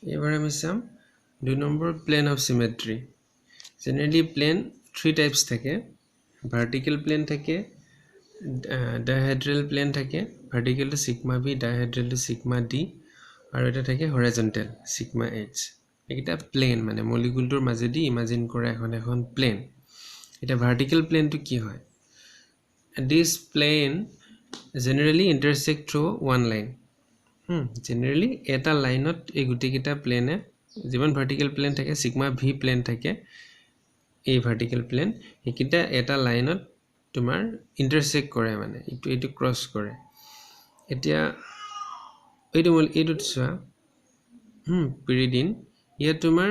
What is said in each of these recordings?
এবাৰ আমি চাম 2 number plane of symmetry generally plane 3 types থাকে ভাৰ্টিকেল প্লেন থাকে ডাইহেড্ৰেল প্লেন থাকে vertical two sigma v dihedral two sigma d আৰু এটা থাকে হৰাইজন্টেল সিগমা এইচ এটা প্লেন মানে মলিকুলটোৰ মাজেদি ইমাজিন কৰা এখন প্লেন এটা ভাৰ্টিকেল প্লেনটো কি হয় this plane generally intersect through one line generally eta line ot ei guti kita plane jiban vertical plane thake sigma v plane thake ei vertical plane ekita eta line ot tumar intersect kore mane etu cross kore etia etu chwa pyridine ia tumar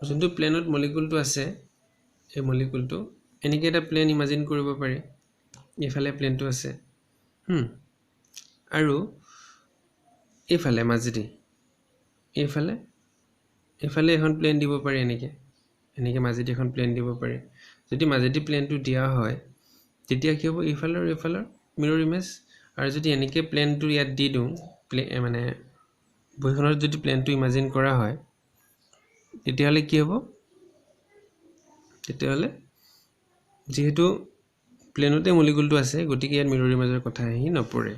jontu plane ot molecule tu ase ei molecule tu enike eta plane imagine koribo pare এফালে প্লেনটো আছে আৰু এফালে মাজেদি এফালে এখন plan দিব পাৰি এনেকে মাজেদি এখন প্লেন দিব পাৰি যদি মাজেদি প্লেনটো দিয়া হয় তেতিয়া কি হ'ব এফালৰ মিৰৰ ইমেজ আৰু যদি এনেকে প্লেনটো ইয়াত দি দিওঁ মানে বহিখনৰ যদি প্লেনটো ইমাজিন কৰা হয় তেতিয়াহলে কি হ'ব তেতিয়াহলে যেহেতু প্লেনতে মলিকুলটো আছে গতিকে ইয়াৰ মিৰৰ ইমেজৰ কথা আহি নপৰে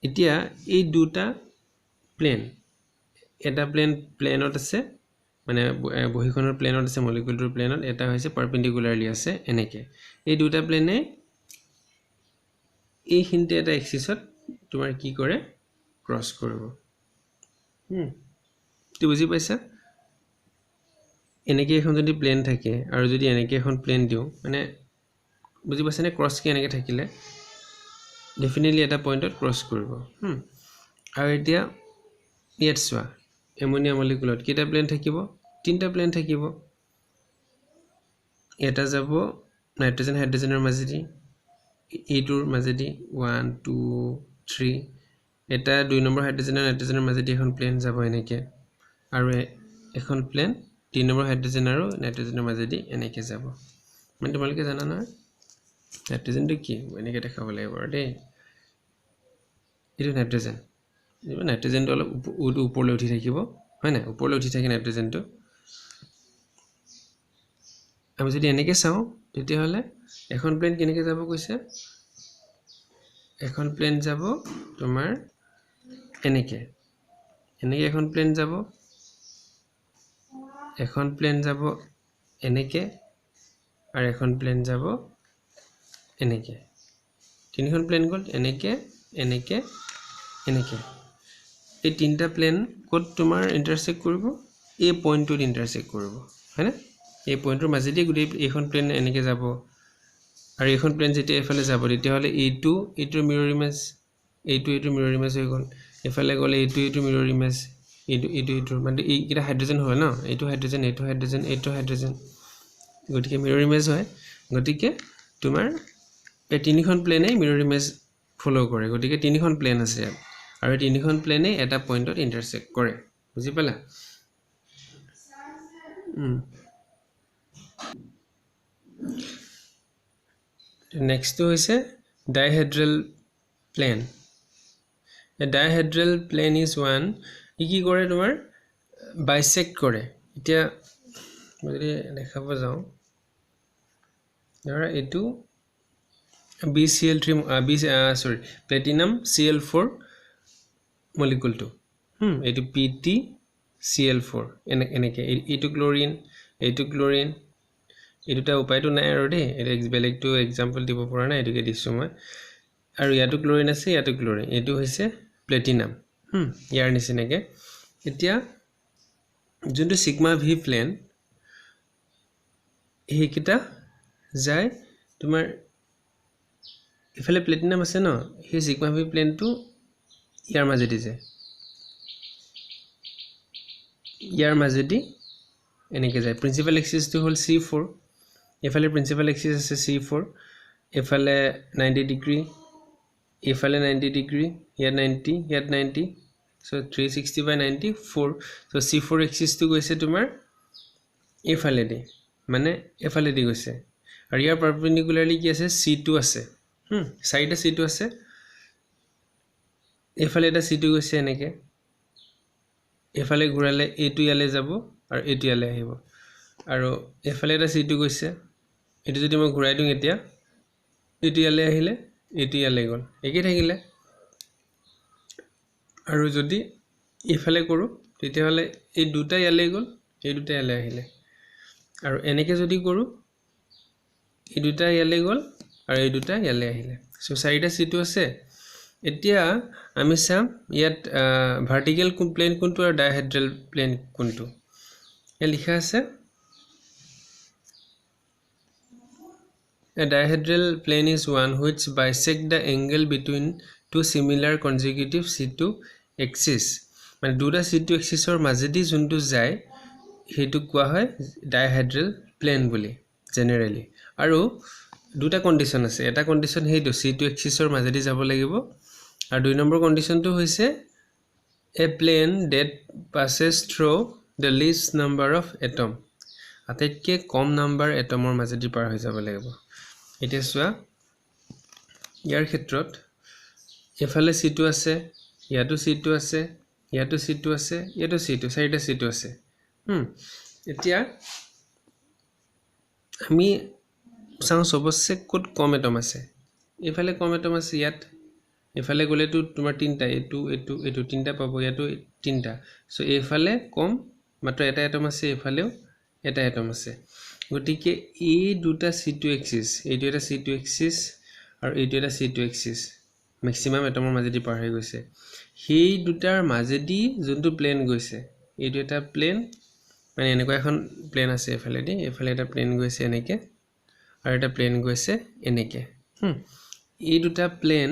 এতিয়া এই দুটা প্লেন এটা প্লেনত আছে মানে বহিখনৰ প্লেনত আছে মলিকুলটোৰ প্লেনত এটা হৈছে পাৰপেন্ডিকুলাৰলি আছে এনেকে এই দুটা প্লেনে এই হিনতে এটা এক্সিছত তোমাৰ কি কৰে ক্ৰস কৰিব তুমি বুজি পাইছা এনেকে এখন যদি প্লেন থাকে আৰু যদি এনেকে এখন প্লেন দিও মানে বুজি পাছেনে ক্ৰস কি এনেকে থাকিলে ডেফিনেটলি এটা পইণ্টত ক্ৰস কৰিব আৰু এতিয়া ইয়াত চোৱা এমোনিয়া মলিকুলত কেটা প্লেন থাকিব তিনটা প্লেন থাকিব এটা যাব নাইট্ৰজেন হাইড্ৰজেনৰ মাজেদি এইটোৰ মাজেদি 1 2 3 এটা 2 নম্বৰ হাইড্ৰজেন আৰু নাইট্ৰজেনৰ মাজেদি এখন প্লেন যাব এনেকে আৰু এখন প্লেন 3 নম্বৰ হাইড্ৰজেন আৰু নাইট্ৰজেনৰ মাজেদি এনেকে যাব মানে তোমালোকে জানা না নাইট্ৰজেন তো কি এনেকে দেখাব লাগিব দেই এটো নাইট্ৰজেন তো অলপ ওপৰলৈ উঠি থাকিব হয় না ওপৰলৈ উঠি থাকে নাইট্ৰজেন তো আমি যদি এনেকে চাও তেতিয়া হলে এখন প্লেন কেনেকে যাব কৈছে এখন প্লেন যাব তোমাৰ এনেকে এখন প্লেন যাব এনেকে আৰু এখন প্লেন যাব এনেকে তিনিখন প্লেন গল এনেকে এই তিনটা প্লেন কোড তোমাৰ ইন্টাৰসেক্ট কৰিব এই পয়েন্টটোত ইন্টাৰসেক্ট কৰিব হয়নে এই পয়েন্টৰ মাজেদি গুটি এখন প্লেন এনেকে যাব আৰু এখন প্লেন যেতিয়া এফালে যাব তেতিয়া হলে এইটোৰ মিৰৰ ইমেজ এইটো মিৰৰ ইমেজ হৈ গল এফালে গলে এইটো মিৰৰ ইমেজ এইটো মানে এইটা হাইড্ৰোজেন হয় না এইটো হাইড্ৰোজেন গতিকে মিৰৰ ইমেজ হয় গতিকে তোমাৰ এই তিনিখন প্লেনে মিৰৰ ইমেজ ফলো কৰে গতিকে তিনিখন প্লেন আছে আৰু তিনিখন প্লেনে এটা পয়েন্টত ইন্টাৰসেক্ট কৰে বুজি পালা নেক্সট তো হৈছে ডাইহেড্ৰেল plan A dihedral plane is one কি কৰে তোমাৰ বাইসেক্ট কৰে এতিয়া যদি দেখাব যাও ধৰা এটো BCl3 platinum Cl4 molecule two এটো PtCl4 এনেকে এটো ক্লোৰিন এটোটা উপায়টো নাই আৰু দে এটা বেলেগটো এক্সাম্পল দিব পৰা নাই এটোকে দিছো মই আৰু ইয়াটো ক্লোৰিন আছে ইয়াটো ক্লোৰিন এটো হৈছে প্লাটিনাম ইয়াৰ নিচিনাকে এতিয়া যোনটো সিগমা ভি প্লেন এইকিটা যায় তোমাৰ ইফালে প্লাটিনাম আছে ন এই সিগমা ভি প্লেনটো ইয়াৰ মাজেদি যায় ইয়াৰ মাজেদি এনেকে যায় প্ৰিন্সিপাল এক্সিস টো হল C4 এফালে প্ৰিন্সিপাল এক্সিস আছে C4 এফালে 90 ডিগ্ৰী এফালে 90 ডিগ্ৰী ইয়াত 90 ইয়াত 90 so 360 by 94 so C4 axis to গৈছে তোমাৰ এফালে দি মানে এফালে দি গৈছে আৰু ইয়াৰ পাৰপেন্ডিকুলাৰলি কি আছে C2 আছে সাইডে C2 আছে এফালে এটা C2 গৈছে এনেকে এফালে ঘূৰালে এইটো ইয়ালৈ যাব আৰু এইটো ইয়ালৈ আহিব আৰু এফালে এটা c2 গৈছে এইটো যদি মই ঘূৰাই দিওঁ এতিয়া এইটো ইয়ালৈ আহিলে এইটো ইয়ালৈ গ'ল একেই থাকিলে আৰু যদি ইফালে কৰোঁ তেতিয়াহ'লে এই দুটা ইয়ালৈ গ'ল এই দুটা ইয়ালৈ আহিলে আৰু এনেকৈ যদি কৰোঁ এই দুটা ইয়ালৈ গ'ল আৰু এই দুটা ইয়ালৈ আহিলে সো চাৰিটা c2 আছে এতিয়া আমি চাম ইয়াত ভাৰ্টিকেল প্লেন কোনটো আৰু ডাইহেড্ৰেল প্লেন কোনটো এ লিখা আছে A dihedral plane is one which bisects the angle between two similar consecutive C2 axes. মানে দুটা C2 axisৰ মাজেদি যোনটো যায় সেইটো কোৱা হয় ডাইহেড্ৰেল প্লেন বুলি জেনেৰেলি আৰু দুটা কন্ডিশন আছে এটা কন্ডিশন হেইটো C2 axisৰ মাজেদি যাব লাগিব আৰু দুই নম্বৰ কন্ডিশনটো হৈছে a plane that passes through the least number of atom আটাইতকৈ কম নাম্বাৰ এটমৰ মাজেদি পাৰ হৈ যাব লাগিব এতিয়া চোৱা ইয়াৰ ক্ষেত্ৰত এফালে c2 আছে ইয়াতো c2 আছে ইয়াতো c2 আছে ইয়াতো c2 চাৰিটা c2 আছে এতিয়া আমি চাওঁ সবচে ক'ত কম এটম আছে এফালে কম এটম আছে ইয়াত এফালে গ'লেতো তোমাৰ তিনটা এইটো তিনটা পাব ইয়াতো তিনটা সো এফালে কম মাত্ৰ এটা এটম আছে এফালেও এটা এটম আছে গতিকে এই দুটা c2 এক্সিস এইটো এটা c2 এক্সিস আৰু এইটো এটা c2 এক্সিস ম্যাক্সিমাম এটমৰ মাজেদি পাৰ হৈ গৈছে সেই দুটাৰ মাজেদি যোনটো প্লেন গৈছে এইটো এটা প্লেন মানে এনেকুৱা এখন প্লেন আছে এফালেদি এফালে এটা প্লেন গৈছে এনেকে আৰু এটা প্লেন গৈছে এনেকে এই দুটা প্লেন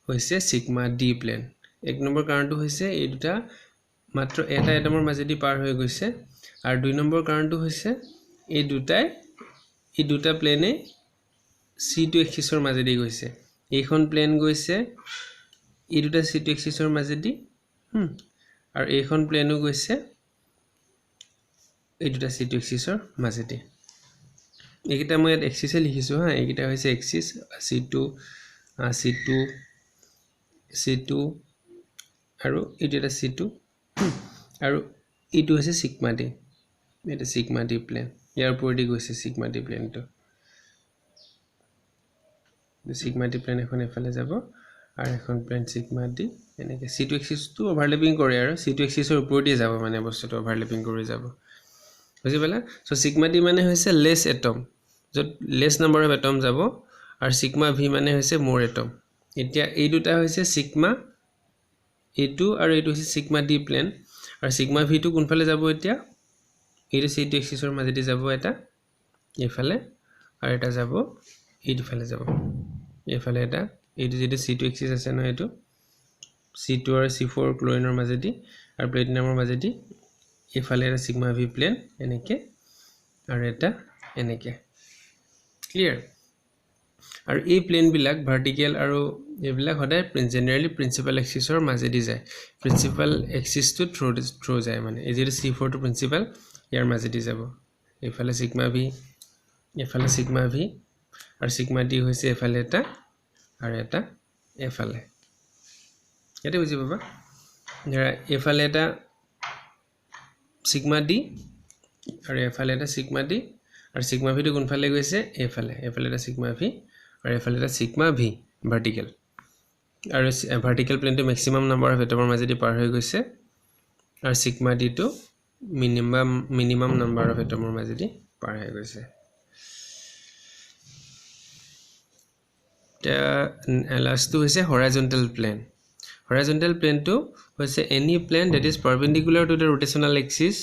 হৈছে সিগমা ডি প্লেন এক নম্বৰ কাৰণটো হৈছে এই দুটা মাত্ৰ এটা এটমৰ মাজেদি পাৰ হৈ গৈছে আৰু দুই নম্বৰ কাৰণটো হৈছে এই দুটা প্লেনে c2 এক্সিসৰ মাজেদি গৈছে এইখন প্লেন গৈছে এই দুটা c2 এক্সিসৰ মাজেদি আৰু এইখন প্লেনো গৈছে এই দুটা c2 এক্সিসৰ মাজেদি এইকেইটা মই ইয়াত এক্সিসে লিখিছো হা এইকেইটা হৈছে এক্সিস c2 আৰু এইটো এটা c2 আৰু এইটো হৈছে সিগমা ডি এটা সিগমা ডি প্লেন ইয়াৰ ওপৰেদি গৈছে সিগমা ডি প্লেনটো সিগমা ডি প্লেন এখন এফালে যাব আৰু এখন প্লেন সিগমা ডি এনেকৈ c2 এক্সিসটো ওভাৰল্যাপিং কৰে আৰু c2 এক্সিসৰ ওপৰেদি যাব মানে বস্তুটো ওভাৰল্যাপিং কৰি যাব বুজি পালা সো সিগমা ডি মানে হৈছে লেস এটম যত লেস নাম্বাৰ অফ এটম যাব আৰু সিগমা ভি মানে হৈছে মোৰ এটম এতিয়া এই দুটা হৈছে সিগমা এইটো আৰু এইটো হৈছে সিগমা ডি প্লেন আৰু সিগমা ভি টো কোনফালে যাব এতিয়া এইটো c2 এক্সিসৰ মাজেদি যাব এটা এফালে আৰু এটা যাব এইফালে যাব এফালে এটা এইটো যেটো c2 এক্সিস আছে ন এইটো c2 আৰু c4 ক্লোৰিনৰ মাজেদি আৰু প্লেটিনামৰ মাজেদি এফালে এটা সিগমা ভি প্লেন এনেকে আৰু এটা এনেকে ক্লিয়াৰ আৰু এই প্লেন বিলাক ভাৰ্টিকেল আৰু এইবিলাক সদায় জেনাৰেলি প্ৰিন্সিপাল এক্সিসৰ মাজেদি যায় প্ৰিন্সিপাল এক্সিস টু থ্ৰু যায় মানে এই যেটো c4 টু প্ৰিন্সিপাল ইয়াৰ মাজেদি যাব এফালে সিগমা ভি এফালে সিগমা ভি আৰু সিগমা ডি হৈছে এফালে এটা আৰু এটা এফালে ইয়াতে বুজি পাবা ধৰা এফালে এটা সিগমা ডি আৰু এফালে এটা সিগমা ডি আৰু সিগমা ভি টো কোনফালে গৈছে এফালে এটা সিগমা ভি আৰু এফালে এটা সিগমা ভি ভাৰ্টিকেল আৰু ভাৰ্টিকেল প্লেনটো ম্যাক্সিমাম নাম্বাৰ অফ এটমৰ মাজেদি পাৰ হৈ গৈছে আৰু সিগমা ডি টো মিনিমাম নাম্বাৰ অফ এটমৰ মাজেদি পাৰ হৈ গৈছে লাষ্টটো হৈছে হৰাইজন্টেল প্লেন horizontal plane to হৈছে any plane that is perpendicular to the rotational axis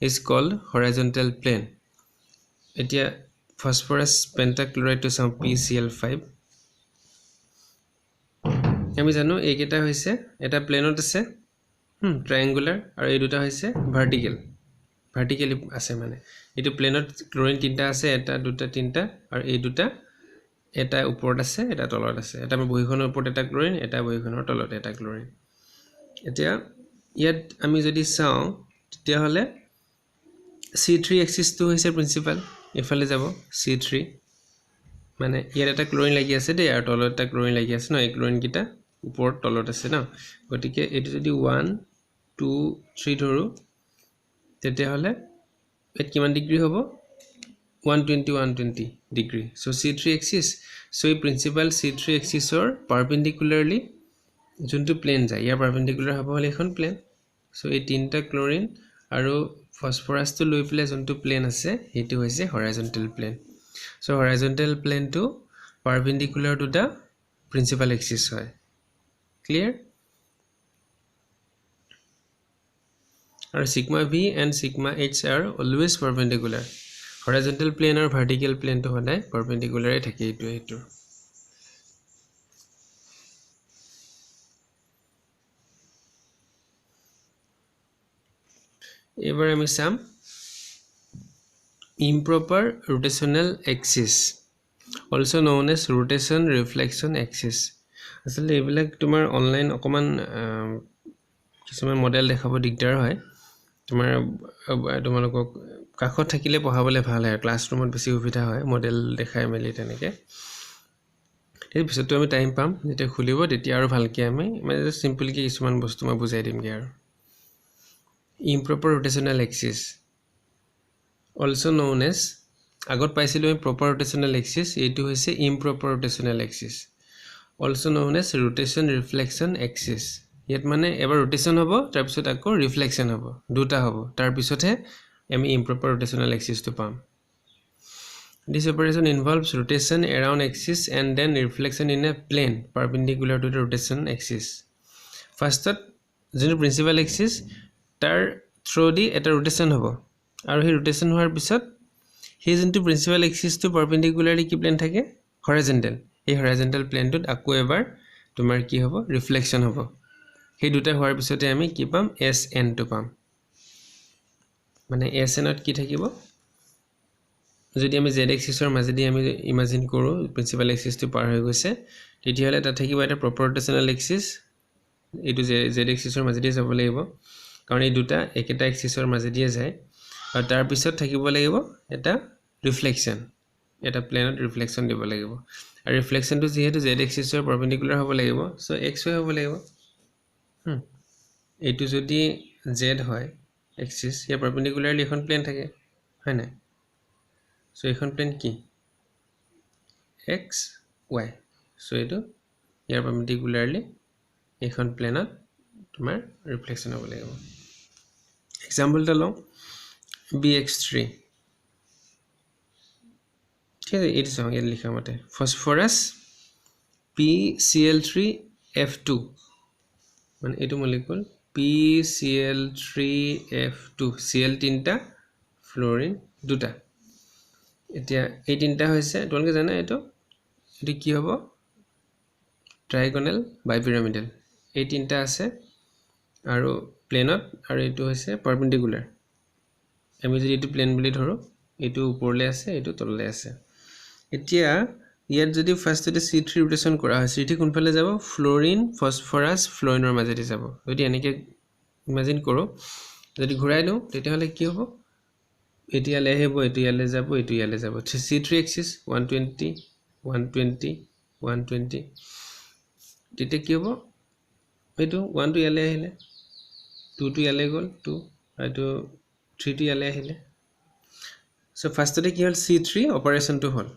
is called horizontal plane এতিয়া phosphorus pentachloride to some PCl5 আমি জানো এইকেইটা হৈছে এটা প্লেনত আছে ট্ৰায়াঙ্গুলাৰ আৰু এই দুটা হৈছে ভাৰ্টিকেলি আছে মানে এটো প্লেনত ক্লোৰিন তিনটা আছে এটা দুটা তিনটা আৰু এই দুটা এটা ওপৰত আছে এটা তলত আছে এটা বহিখনৰ ওপৰত এটা ক্লোৰিন এটা বহিখনৰ তলত এটা ক্লোৰিন এতিয়া ইয়াত আমি যদি চাওঁ তেতিয়া হলে C3 এক্সিস টো হৈছে প্ৰিন্সিপাল এফালে যাব C3 মানে ইয়াত এটা ক্লোৰিন লাগি আছে দে আৰু তলত এটা ক্লোৰিন লাগি আছে ন এই ক্লোৰিন কিটা ওপৰত তলত আছে ন গটিকে এটো যদি 1 2 3 ধৰো তেতিয়াহলে এট কিমান ডিগ্ৰী হ'ব 120 degree so C3 axis so এই principal C3 axis or perpendicularly যোনটো প্লেন যায় ইয়াৰ perpendicular হ'ব হলে এখন প্লেন so এই তিনটা ক্লোৰিন আৰু ফসফৰাছটো লৈ পেলে যোনটো প্লেন আছে হেতু হৈছে horizontal plane so horizontal plane to perpendicular to the principal axis হয় clear or sigma v and sigma h are always perpendicular horizontal plane or vertical plane to hodai perpendicular e thake etu ever ami sam improper rotational axis also known as rotation reflection axis asle ebilak tumar online okoman কিছুমান model দেখাব দিগদাৰ হয় তোমালোকক কাখত থাকিলে পঢ়াবলে ভাল হয় ক্লাছৰুমত বেছি সুবিধা হয় মডেল দেখাই মেলি তেনেকে এই পিছতো আমি টাইম পাম যেতে খুলিব তেতিয়া আৰু ভালকে আমি মানে সিম্পল কি কিছুমান বস্তু মই বুজাই দিমগে আৰু improper rotational axis also known as আগত পাইছিলো আমি proper rotational axis এইটো হৈছে improper rotational axis also known as rotation reflection axis ইয়াত মানে এবাৰ rotation হ'ব তাৰ পিছত আকৌ reflection হ'ব দুটা হ'ব তাৰ পিছতহে আমি improper rotational axis টো পাম this operation involves rotation around axis and then reflection in a plane perpendicular to the rotation axis first যোনটো principal axis তাৰ through দি এটা rotation হ'ব আৰু সেই rotation হোৱাৰ পিছত সেই যোনটো principal axis টো perpendicularly কি plane থাকে horizontal এই horizontal plane টোত আকৌ এবাৰ তোমাৰ কি হ'ব reflection হ'ব সেই দুটা হোৱাৰ পিছতে আমি কি পাম SN টো পাম মানে SN ত কি থাকিব যদি আমি z axis ৰ মাজেদি আমি ইমাজিন কৰো প্ৰিন্সিপাল axis টো পাৰ হৈ গৈছে তেতিয়াহলে এটা থাকিব এটা proper rotational axis এটো z axis ৰ মাজেদি যাব লাগিব কাৰণ এই দুটা একেটা axis ৰ মাজেদি যায় আৰু তাৰ পিছত থাকিব লাগিব এটা ৰিফ্লেকশন এটা প্লেনত ৰিফ্লেকশন দিব লাগিব আৰু ৰিফ্লেকশন টো যেহেতু z axis ৰ পাৰপেন্ডিকুলাৰ হ'ব লাগিব সো xy হ'ব লাগিব এইটো যদি z হয় axis ইয়াৰ পাৰপেন্ডিকুলাৰলি এখন প্লেন থাকে হয় না সো এখন প্লেন কি x y সো এইটো ইয়াৰ পাৰপেন্ডিকুলাৰলি এখন প্লেনত তোমাৰ ৰিফ্লেকশন হ'ব লাগিব এক্সাম্পল টা লওঁ bx3 ঠিক আছে এইটো চাওঁ ইয়াত লিখা মতে ফসফৰাছ PCl3F2 মানে এইটো মলিকুল PCl3F2 Cl তিনটা ফ্লোৰিন দুটা এতিয়া এই তিনটা হৈছে তোমালোকে জানা এটো কি হ'ব ট্ৰাইগোনাল বাইপিৰামিডাল এই তিনটা আছে আৰু প্লেনত আৰু এইটো হৈছে পাৰপেন্ডিকুলাৰ আমি যদি এইটো প্লেন বুলি ধৰো এইটো ওপৰলে আছে এইটো তললে আছে এতিয়া ইয়াত যদি ফাৰ্ষ্টতে C3 ৰোটেশন কৰা হয় C3 কোনফালে যাব ফ্লোৰিন ফসফৰাছ ফ্লোৰিনৰ মাজেদি যাব যদি এনেকে ইমাজিন কৰো যদি ঘূৰাই দিও তেতিয়াহলে কি হ'ব এতিয়ালে হেব এতিয়ালে যাব এতিয়ালে যাব C3 axis 120 120 120 তেতিয়া কি হ'ব এইটো 1 টো ইয়ালে আহিলে 2 টো ইয়ালে গল 2 আৰু 3 টো ইয়ালে আহিলে সো ফাৰ্ষ্টতে কি হল C3 অপাৰেশন টো হল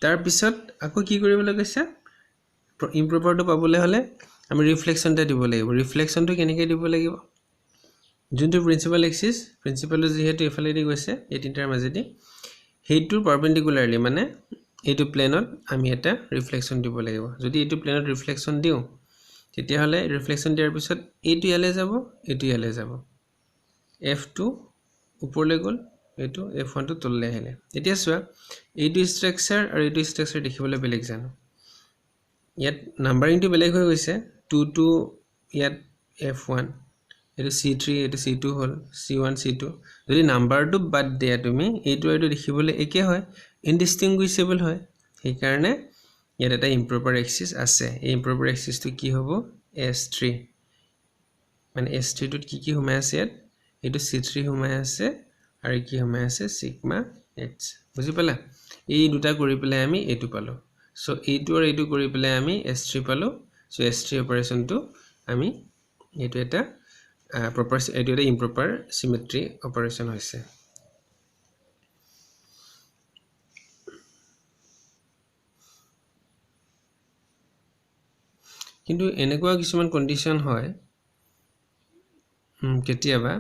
তাৰ পিছত আকৌ কি কৰিবলৈ কৈছে ইমপ্ৰপাৰ টো পাবলৈ হলে আমি ৰিফ্লেকশন টা দিব লাগিব ৰিফ্লেকশন টো কেনেকৈ দিব লাগিব যোনটো প্ৰিন্সিপাল এক্সিস প্ৰিন্সিপাল যেহেতু এফালে দি গৈছে এই তিনটাৰ মাজেদি হেইটো পাৰপেন্ডিকুলাৰলি মানে এইটো প্লেনত আমি এটা ৰিফ্লেকশন দিব লাগিব যদি এইটো প্লেনত ৰিফ্লেকশন দিও তেতিয়া হলে ৰিফ্লেকশন দিয়াৰ পিছত এইটো ইয়ালে যাব F2 ওপৰলৈ গল এইটো F1 টো তললৈ আহিলে এতিয়া চোৱা এইটো ষ্ট্ৰাকচাৰ আৰু এইটো ষ্ট্ৰাকচাৰ দেখিবলৈ বেলেগ জানো ইয়াত নাম্বাৰিং টো বেলেগ হৈ গৈছে 2 টো ইয়াত F1 এইটো C3 এইটো C2 হল C1 C2 যদি নাম্বাৰটো বাদ দিয়া তুমি এইটো দেখিবলৈ একে হয় ইনডিস্টিংগুইশেবল হয় সেই কাৰণে ইয়াত এটা ইমপ্ৰপাৰ এক্সিস আছে এই ইমপ্ৰপাৰ এক্সিসটো কি হ'ব S3 মানে S3 টোত কি হোমাই আছে ইয়াত এইটো C3 হোমাই আছে আৰু কি হোমাই আছে সিগমা h বুজি পালা এই দুটা কৰি পেলাই আমি এইটো পালো সো এইটো আৰু এইটো কৰি পেলাই আমি S3 পালো সো S3 অপাৰেশনটো আমি এইটো এটা প্ৰপাৰ এইটো এটা ইম্প্ৰপাৰ চিমেট্ৰি অপাৰেশ্যন হৈছে কিন্তু এনেকুৱা কিছুমান কণ্ডিশ্যন হয় কেতিয়াবা